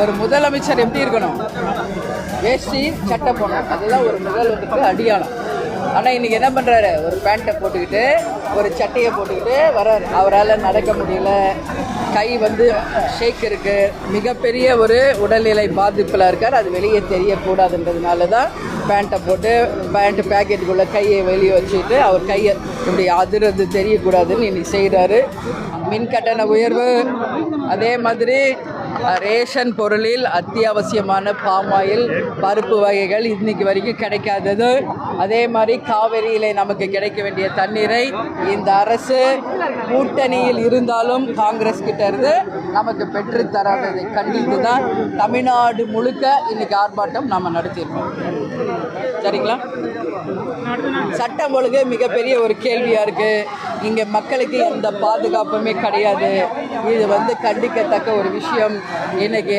ஒரு முதலமைச்சர் எப்படி இருக்கணும்? வேஷ்டி சட்டை போடணும், அதுதான் ஒரு முதல்வருக்கு அடியாளம். ஆனால் இன்றைக்கி என்ன பண்ணுறாரு? ஒரு பேண்ட்டை போட்டுக்கிட்டு ஒரு சட்டையை போட்டுக்கிட்டு வர்றாரு. அவரால் நடக்க முடியல, கை ஷேக் இருக்குது, மிகப்பெரிய ஒரு உடல்நிலை பாதிப்பில் இருக்கார். அது வெளியே தெரியக்கூடாதுன்றதுனால தான் பேண்ட்டை போட்டு பேண்ட்டு பேக்கெட்டுக்குள்ளே கையை வெளியே வச்சுக்கிட்டு அவர் கையை இப்படி அதிர்றது தெரியக்கூடாதுன்னு இன்றைக்கி செய்கிறாரு. மின் கட்டண உயர்வு, அதே மாதிரி ரேஷன் பொருளில் அத்தியாவசியமான பாமாயில் பருப்பு வகைகள் இன்னைக்கு வரைக்கும் கிடைக்காதது, அதே மாதிரி காவிரியில் நமக்கு கிடைக்க வேண்டிய தண்ணீரை இந்த அரசு கூட்டணியில் இருந்தாலும் காங்கிரஸ் கிட்ட இருந்து நமக்கு பெற்று தராததை கண்டித்து தான் தமிழ்நாடு முழுக்க இன்னைக்கு ஆர்ப்பாட்டம் நாம் நடத்தியிருக்கோம். சரிங்களா? சட்டம் ஒழுங்கு மிகப்பெரிய ஒரு கேள்வியாக இருக்குது. இங்கே மக்களுக்கு எந்த பாதுகாப்புமே கிடையாது. இது கண்டிக்கத்தக்க ஒரு விஷயம். இன்னைக்கு